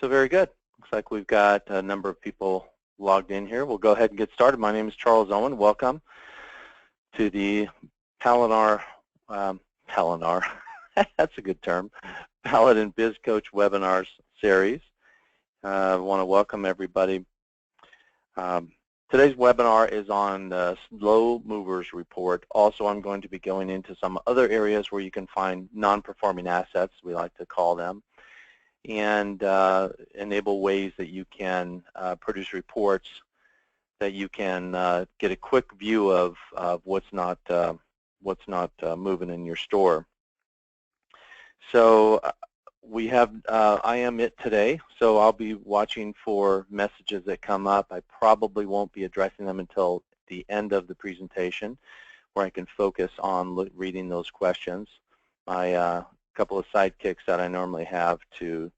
So very good. Looks like we've got a number of people logged in here. We'll go ahead and get started. My name is Charles Owen. Welcome to the Paladin, that's a good term, Paladin Biz Coach Webinars series. I want to welcome everybody. Today's webinar is on the slow movers report. Also, I'm going to be going into some other areas where you can find non-performing assets, we like to call them, and enable ways that you can produce reports that you can get a quick view of what's not moving in your store. So we have I am it today, so I'll be watching for messages that come up. I probably won't be addressing them until the end of the presentation, where I can focus on reading those questions. My couple of sidekicks that I normally have to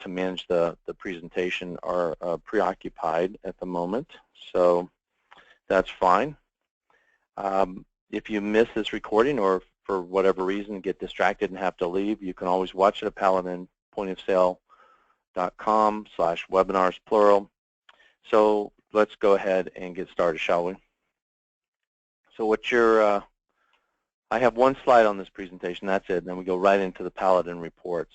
manage the presentation are preoccupied at the moment, so that's fine. If you miss this recording or for whatever reason get distracted and have to leave, you can always watch it at paladinpointofsale.com/webinars plural. So let's go ahead and get started, shall we? So what I have one slide on this presentation, that's it, and then we go right into the Paladin reports.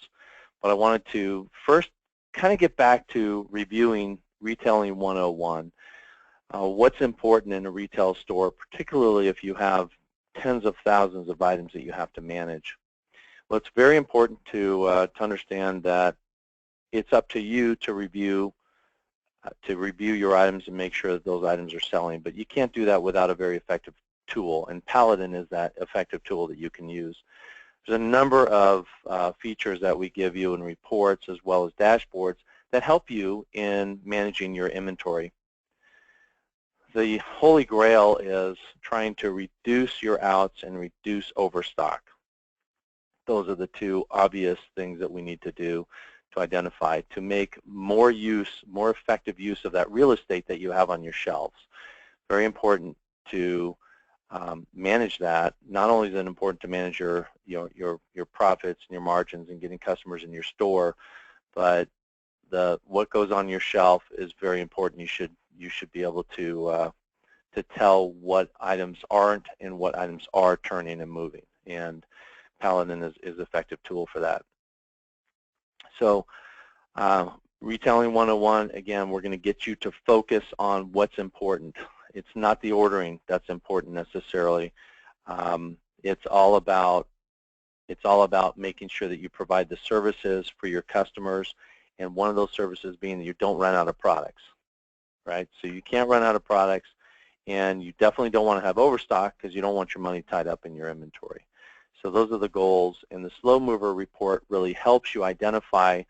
But I wanted to first kind of get back to reviewing Retailing 101. What's important in a retail store, particularly if you have tens of thousands of items that you have to manage. Well, it's very important to understand that it's up to you to review your items and make sure that those items are selling. But you can't do that without a very effective tool, and Paladin is that effective tool that you can use. There's a number of features that we give you in reports as well as dashboards that help you in managing your inventory. The holy grail is trying to reduce your outs and reduce overstock. Those are the two obvious things that we need to do to identify to make more effective use of that real estate that you have on your shelves. Very important to manage that. Not only is it important to manage your profits and your margins and getting customers in your store, but what goes on your shelf is very important. You should be able to tell what items aren't and what items are turning and moving, and Paladin is an effective tool for that. So Retailing 101, again, we're going to get you to focus on what's important. It's not the ordering that's important necessarily. It's all about making sure that you provide the services for your customers, and one of those services being that you don't run out of products, right? So you can't run out of products, and you definitely don't want to have overstock because you don't want your money tied up in your inventory. So those are the goals, and the slow mover report really helps you identify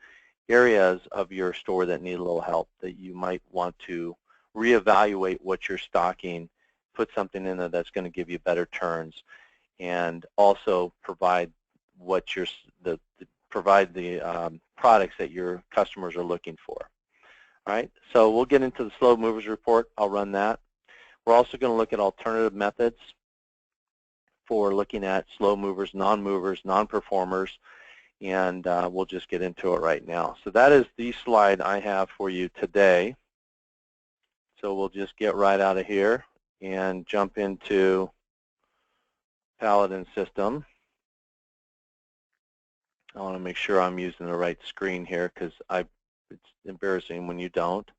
areas of your store that need a little help, that you might want to reevaluate what you're stocking, put something in there that's going to give you better turns, and also provide the products that your customers are looking for. All right, so we'll get into the slow movers report. I'll run that. We're also going to look at alternative methods for looking at slow movers, non-movers, non-performers, and we'll just get into it right now. So that is the slide I have for you today. So we'll just get right out of here and jump into Paladin system. I want to make sure I'm using the right screen here because it's embarrassing when you don't.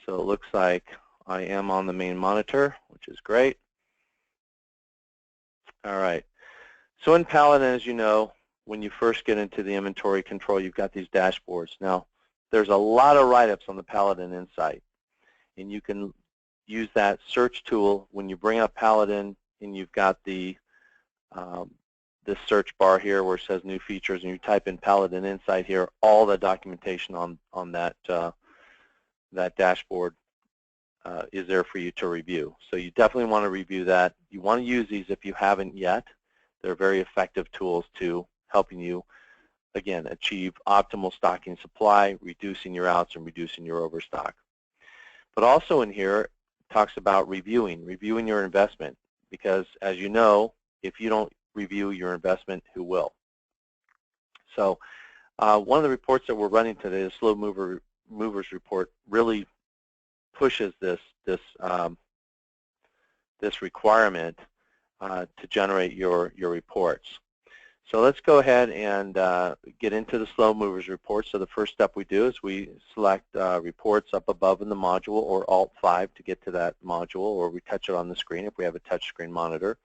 So it looks like I am on the main monitor, which is great. All right. So in Paladin, as you know, when you first get into the inventory control, you've got these dashboards. Now, there's a lot of write-ups on the Paladin Insight, and you can use that search tool when you bring up Paladin, and you've got this search bar here where it says new features, and you type in Paladin Insight here. All the documentation on that dashboard is there for you to review. So you definitely want to review that. You want to use these if you haven't yet. They're very effective tools to helping you, again, achieve optimal stocking supply, reducing your outs, and reducing your overstock. But also in here, it talks about reviewing your investment, because as you know, if you don't review your investment, who will? So One of the reports that we're running today, the Slow Movers report, really pushes this requirement to generate your reports. So let's go ahead and get into the Slow Movers report. So the first step we do is we select reports up above in the module, or Alt-5 to get to that module, or we touch it on the screen if we have a touch screen monitor.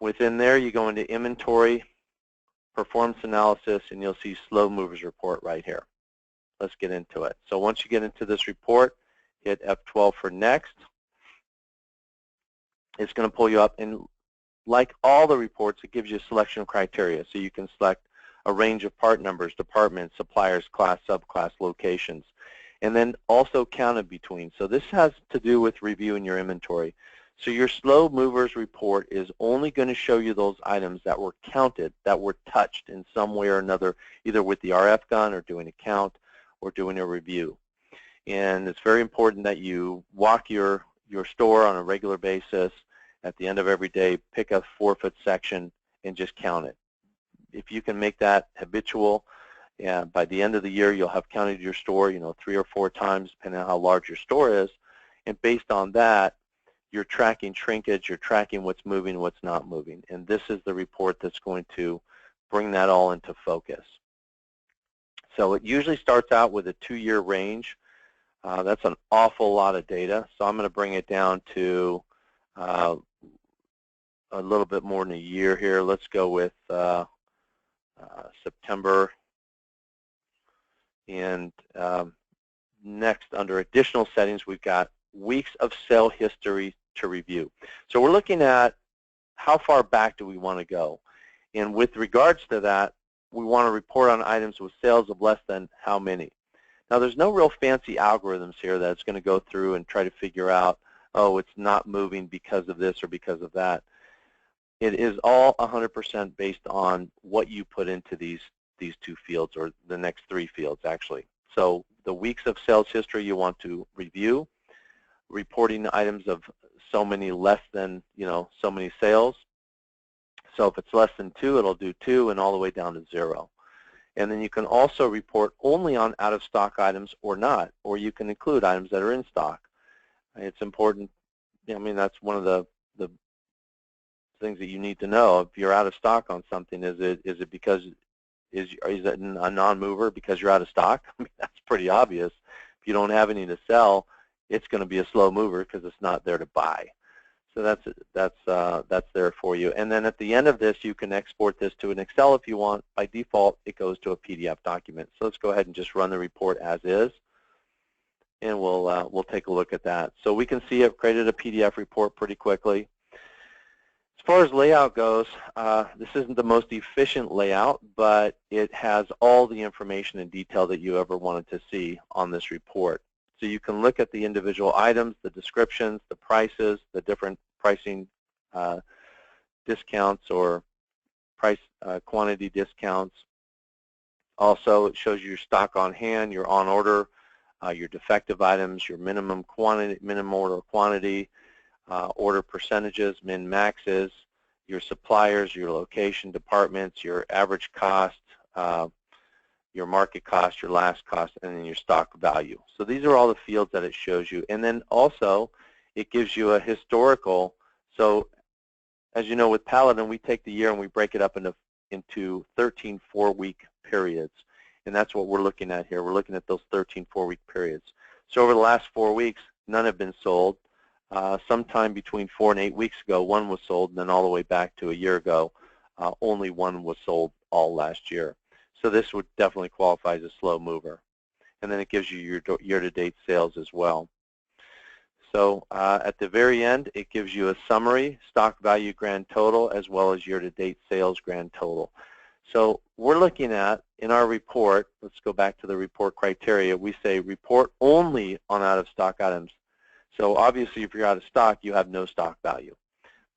Within there, you go into Inventory, Performance Analysis, and you'll see Slow Movers report right here. Let's get into it. So once you get into this report, hit F12 for Next. It's going to pull you up, and like all the reports, it gives you a selection of criteria. So you can select a range of part numbers, departments, suppliers, class, subclass, locations, and then also counted between. So this has to do with reviewing your inventory. So your Slow Movers report is only going to show you those items that were counted, that were touched in some way or another, either with the RF gun or doing a count or doing a review. And it's very important that you walk your store on a regular basis. At the end of every day, pick a 4-foot section and just count it. If you can make that habitual, by the end of the year, you'll have counted your store, 3 or 4 times, depending on how large your store is. And based on that, you're tracking shrinkage, you're tracking what's moving, what's not moving. And this is the report that's going to bring that all into focus. So it usually starts out with a 2-year range. That's an awful lot of data. So I'm going to bring it down to a little bit more than a year here. Let's go with September. And next, under additional settings, we've got weeks of sale history to review. So we're looking at how far back do we want to go. And with regards to that, we want to report on items with sales of less than how many. Now, there's no real fancy algorithms here that's going to go through and try to figure out, oh, it's not moving because of this or because of that. It is all 100% based on what you put into these 2 fields, or the next 3 fields, actually. So the weeks of sales history you want to review, reporting items of so many less than, so many sales. So if it's less than 2, it'll do 2 and all the way down to 0. And then you can also report only on out-of-stock items or not, or you can include items that are in stock. It's important. I mean, that's one of the things that you need to know. If you're out of stock on something, is it because is it a non-mover because you're out of stock? I mean, that's pretty obvious. If you don't have any to sell, it's going to be a slow mover because it's not there to buy. So that's there for you. And then at the end of this, you can export this to an Excel if you want. By default, it goes to a PDF document. So let's go ahead and just run the report as is, and we'll take a look at that. So we can see I've created a PDF report pretty quickly. As far as layout goes, this isn't the most efficient layout, but it has all the information and detail that you ever wanted to see on this report. So you can look at the individual items, the descriptions, the prices, the different pricing discounts or price quantity discounts. Also, it shows you your stock on hand, your on order, your defective items, your minimum quantity, minimum order quantity, order percentages, min maxes, your suppliers, your location, departments, your average cost, your market cost, your last cost, and then your stock value. So these are all the fields that it shows you. And then also, it gives you a historical. So as you know, with Paladin, we take the year and we break it up into 13 4-week periods. And that's what we're looking at here. We're looking at those 13 4-week periods. So over the last 4 weeks, none have been sold. Sometime between 4 and 8 weeks ago, 1 was sold, and then all the way back to a year ago, only 1 was sold all last year. So this would definitely qualify as a slow mover. And then it gives you your year-to-date sales as well. So at the very end, it gives you a summary, stock value grand total, as well as year-to-date sales grand total. So we're looking at, in our report, let's go back to the report criteria, we say report only on out-of-stock items. So obviously, if you're out of stock, you have no stock value.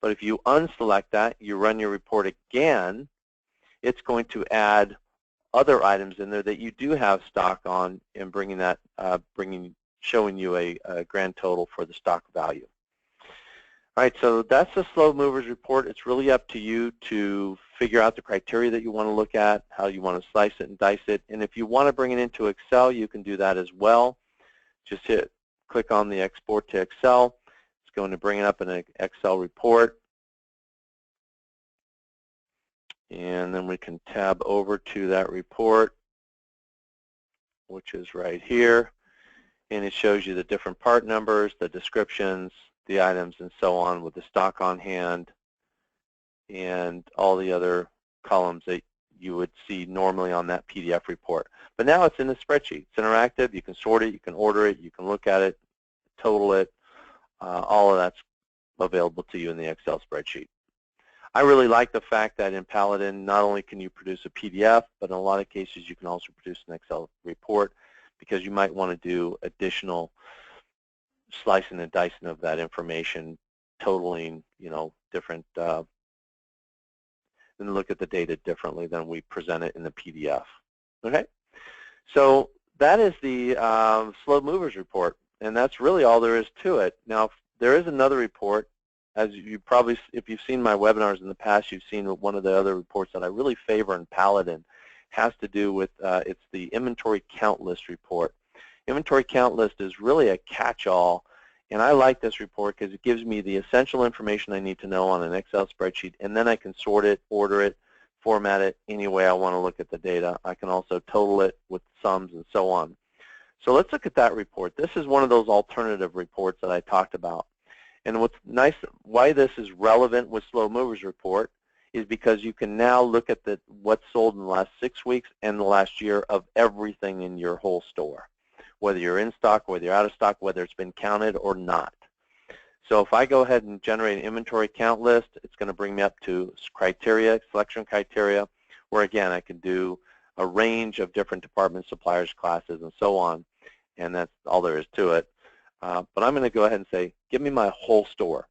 But if you unselect that, you run your report again, it's going to add other items in there that you do have stock on, and bringing that, showing you a grand total for the stock value. All right, so that's the slow movers report. It's really up to you to figure out the criteria that you want to look at, how you want to slice it and dice it. And if you want to bring it into Excel, you can do that as well. Just click on the export to Excel. It's going to bring it up in an Excel report. And then we can tab over to that report, which is right here. And it shows you the different part numbers, the descriptions, the items, and so on, with the stock on hand and all the other columns that you would see normally on that PDF report. But now it's in the spreadsheet. It's interactive. You can sort it. You can order it. You can look at it, total it. All of that's available to you in the Excel spreadsheet. I really like the fact that in Paladin, not only can you produce a PDF, but in a lot of cases you can also produce an Excel report, because you might want to do additional slicing and dicing of that information, totaling, different, and look at the data differently than we present it in the PDF. Okay, so that is the slow movers report, and that's really all there is to it. Now, there is another report. As you probably, if you've seen my webinars in the past, you've seen one of the other reports that I really favor in Paladin. Has to do with, it's the inventory count list report. Inventory count list is really a catch-all, and I like this report because it gives me the essential information I need to know on an Excel spreadsheet, and then I can sort it, order it, format it any way I want to look at the data. I can also total it with sums and so on. So let's look at that report. This is one of those alternative reports that I talked about. And what's nice, why this is relevant with Slow Movers report, is because you can now look at what's sold in the last 6 weeks and the last year of everything in your whole store, whether you're in stock, whether you're out of stock, whether it's been counted or not. So if I go ahead and generate an inventory count list, it's going to bring me up to criteria, selection criteria, where again I can do a range of different departments, suppliers, classes, and so on, and that's all there is to it. But I'm going to go ahead and say, give me my whole store.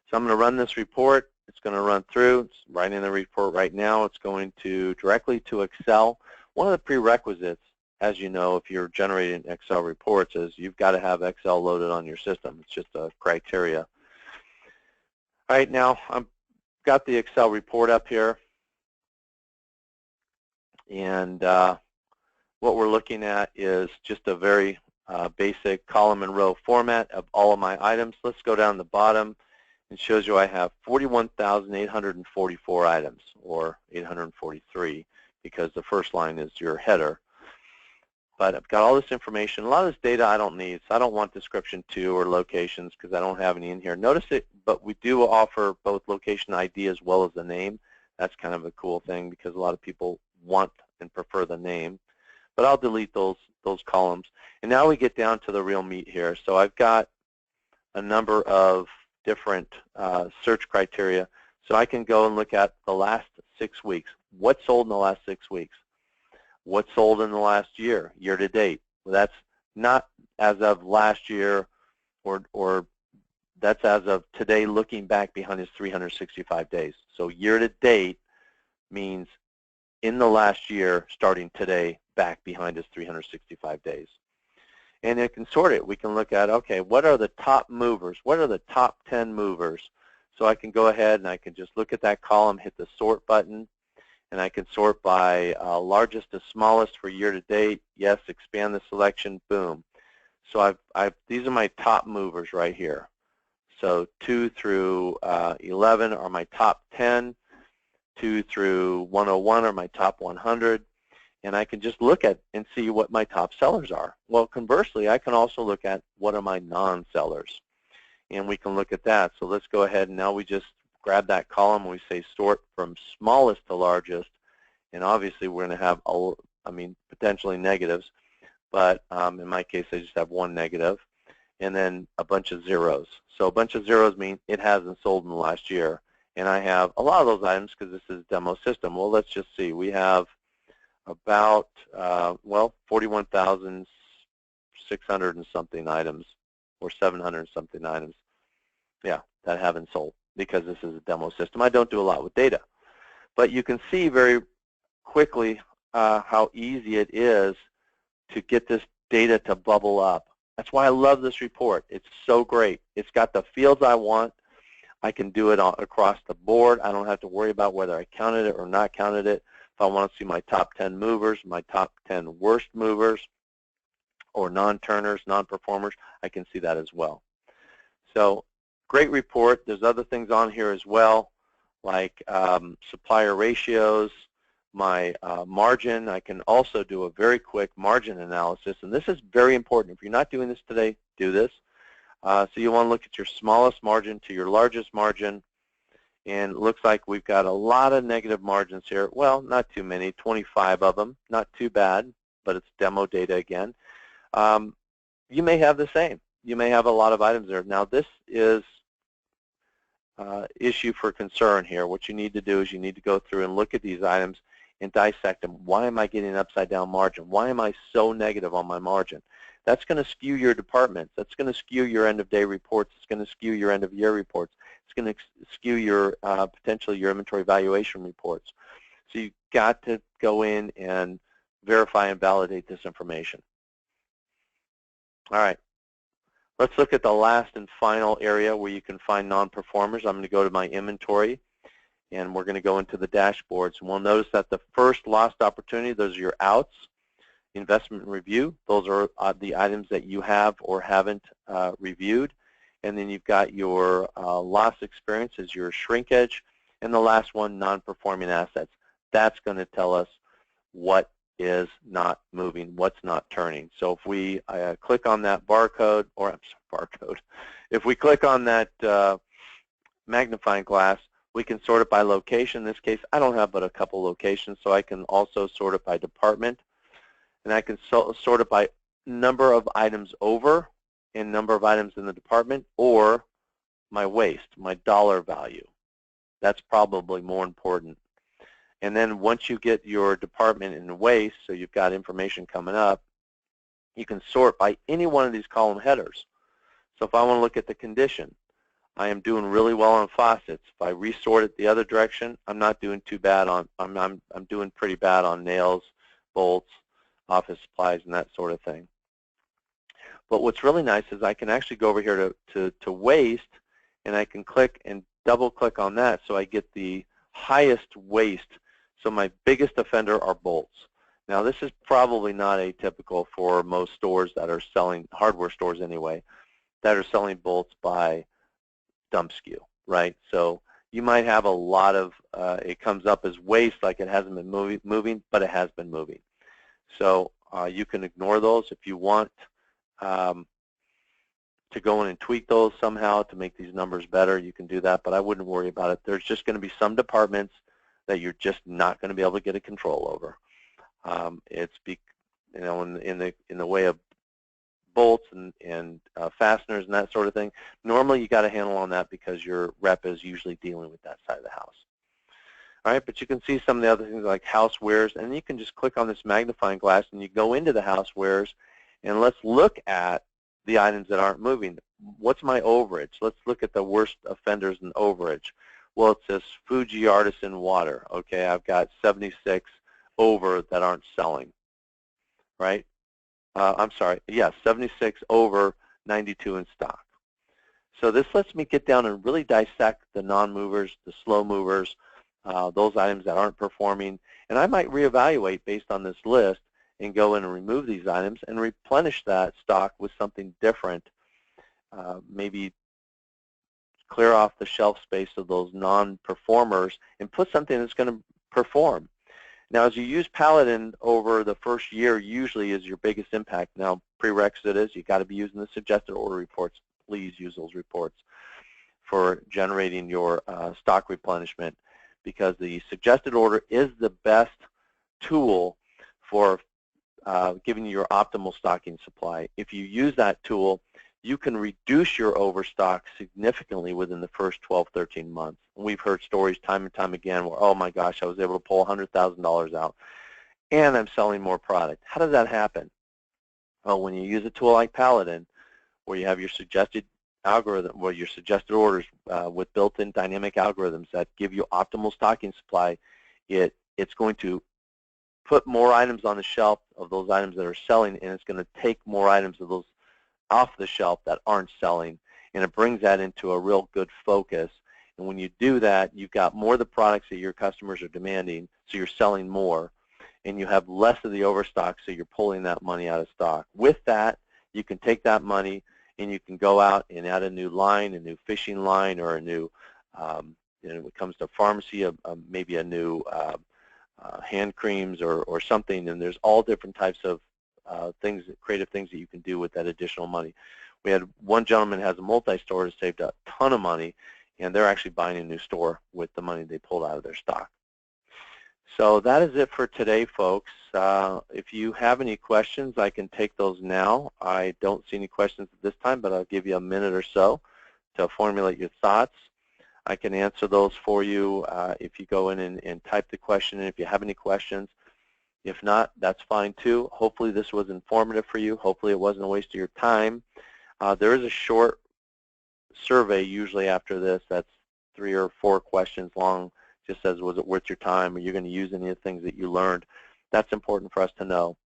So I'm going to run this report. It's going to run through. It's writing the report right now. It's going to directly to Excel. One of the prerequisites, as you know, if you're generating Excel reports, is you've got to have Excel loaded on your system. It's just a criteria. All right, now I've got the Excel report up here. And what we're looking at is just a very basic column and row format of all of my items. Let's go down the bottom. It shows you I have 41,844 items, or 843, because the first line is your header. But I've got all this information. A lot of this data I don't need, so I don't want description 2 or locations because I don't have any in here. Notice it, but we do offer both location ID as well as the name. That's kind of a cool thing because a lot of people want and prefer the name. But I'll delete those columns. And now we get down to the real meat here. So I've got a number of different search criteria. So I can go and look at the last 6 weeks. What sold in the last 6 weeks? What sold in the last year, year to date? Well, that's not as of last year, or that's as of today looking back behind his 365 days. So year to date means in the last year, starting today, back behind his 365 days. And it can sort it. We can look at, okay, what are the top movers? What are the top 10 movers? So I can go ahead and I can just look at that column, hit the sort button, and I can sort by largest to smallest for year to date. Yes, expand the selection, boom. So these are my top movers right here. So 2 through 11 are my top 10. 2 through 101 are my top 100. And I can just look at and see what my top sellers are. Well, conversely, I can also look at what are my non-sellers. And we can look at that. So let's go ahead and now we just grab that column and we say sort from smallest to largest. And obviously we're going to have, potentially negatives. But in my case, I just have one negative. And then a bunch of zeros. So a bunch of zeros mean it hasn't sold in the last year. And I have a lot of those items because this is a demo system. Well, let's just see. We have about, 41,600 and something items, or 700 and something items, yeah, that haven't sold because this is a demo system. I don't do a lot with data. But you can see very quickly how easy it is to get this data to bubble up. That's why I love this report. It's so great. It's got the fields I want. I can do it across the board. I don't have to worry about whether I counted it or not counted it. If I want to see my top 10 movers, my top 10 worst movers, or non-turners, non-performers, I can see that as well. So great report. There's other things on here as well, like supplier ratios, my margin. I can also do a very quick margin analysis, and this is very important. If you're not doing this today, do this. So you want to look at your smallest margin to your largest margin, and it looks like we've got a lot of negative margins here. Well, not too many, 25 of them, not too bad, but it's demo data again. You may have the same. You may have a lot of items there. Now this is issue for concern here. What you need to do is you need to go through and look at these items and dissect them. Why am I getting an upside down margin? Why am I so negative on my margin? That's going to skew your departments. That's going to skew your end of day reports. It's going to skew your end of year reports. It's going to skew your potentially your inventory valuation reports. So you've got to go in and verify and validate this information. All right. Let's look at the last and final area where you can find non-performers. I'm going to go to my inventory, and we're going to go into the dashboards. And we'll notice that the first lost opportunity, those are your outs. Investment review, those are the items that you have or haven't reviewed. And then you've got your loss experience as your shrinkage. And the last one, non-performing assets. That's going to tell us what is not moving, what's not turning. So if we click on that barcode, or I'm sorry, barcode, if we click on that magnifying glass, we can sort it by location. In this case, I don't have but a couple locations, so I can also sort it by department. And I can sort it by number of items over and number of items in the department, or my waste, my dollar value. That's probably more important. And then once you get your department in waste, so you've got information coming up, you can sort by any one of these column headers. So if I want to look at the condition, I am doing really well on faucets. If I resort it the other direction, I'm not doing too bad on, I'm doing pretty bad on nails, bolts, office supplies, and that sort of thing. But what's really nice is I can actually go over here to waste, and I can click and double click on that so I get the highest waste. So my biggest offender are bolts. Now this is probably not atypical for most stores that are selling, hardware stores anyway, that are selling bolts by dump skew, right? So you might have a lot of, it comes up as waste like it hasn't been moving, but it has been moving. So you can ignore those if you want to go in and tweak those somehow to make these numbers better. You can do that, but I wouldn't worry about it. There's just going to be some departments that you're just not going to be able to get a control over. It's you know, in the way of bolts and fasteners and that sort of thing. Normally you got a handle on that because your rep is usually dealing with that side of the house. All right, but you can see some of the other things like housewares, and you can just click on this magnifying glass and you go into the housewares, and let's look at the items that aren't moving. What's my overage? Let's look at the worst offenders in overage. Well, it says Fuji Artisan Water. Okay, I've got 76 over that aren't selling, right? I'm sorry, yes, 76 over, 92 in stock. So this lets me get down and really dissect the non-movers, the slow movers, those items that aren't performing, and I might reevaluate based on this list and go in and remove these items and replenish that stock with something different, maybe clear off the shelf space of those non-performers and put something that's going to perform. Now, as you use Paladin over the first year, usually is your biggest impact. Now, prerequisite is you got to be using the suggested order reports. Please use those reports for generating your stock replenishment, because the suggested order is the best tool for giving you your optimal stocking supply. If you use that tool, you can reduce your overstock significantly within the first 12, 13 months. And we've heard stories time and time again where, oh my gosh, I was able to pull $100,000 out and I'm selling more product. How does that happen? Well, when you use a tool like Paladin, where you have your suggested algorithm, where your suggested orders with built-in dynamic algorithms that give you optimal stocking supply, it's going to put more items on the shelf of those items that are selling, and it's going to take more items of those off the shelf that aren't selling, and it brings that into a real good focus. And when you do that, you've got more of the products that your customers are demanding, so you're selling more, and you have less of the overstock, so you're pulling that money out of stock. With that, you can take that money and you can go out and add a new line, a new fishing line, or a new, when it comes to pharmacy, maybe a new hand creams or something. And there's all different types of things, creative things that you can do with that additional money. We had one gentleman who has a multi-store that saved a ton of money, and they're actually buying a new store with the money they pulled out of their stock. So that is it for today, folks. If you have any questions, I can take those now. I don't see any questions at this time, but I'll give you a minute or so to formulate your thoughts. I can answer those for you if you go in and type the question, and if you have any questions. If not, that's fine too. Hopefully this was informative for you. Hopefully it wasn't a waste of your time. There is a short survey usually after this that's 3 or 4 questions long. Just says, was it worth your time? Are you going to use any of the things that you learned? That's important for us to know.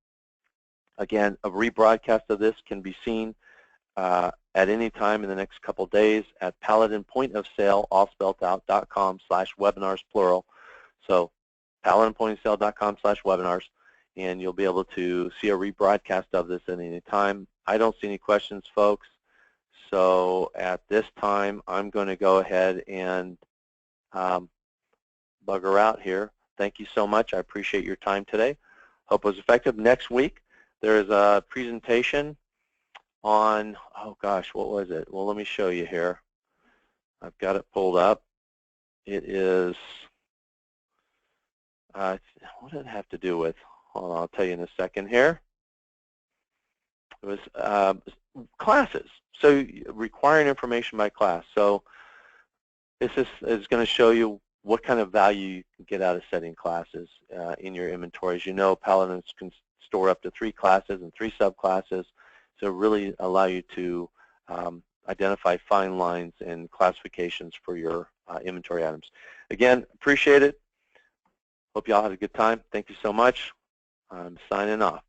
Again, a rebroadcast of this can be seen at any time in the next couple days at Paladin point-of-sale, all spelled out, .com/webinars plural. So paladinpointofsale.com/webinars, and you'll be able to see a rebroadcast of this at any time. I don't see any questions, folks. So at this time, I'm going to go ahead and bugger out here. Thank you so much. I appreciate your time today. Hope it was effective. Next week, there's a presentation on, oh gosh, what was it? Well, let me show you here. I've got it pulled up. It is, what did it have to do with? Hold on, I'll tell you in a second here. It was classes. So requiring information by class. So this is going to show you what kind of value you can get out of setting classes in your inventory. As you know, Paladins can store up to 3 classes and 3 subclasses, so really allow you to identify fine lines and classifications for your inventory items. Again, appreciate it. Hope you all had a good time. Thank you so much. I'm signing off.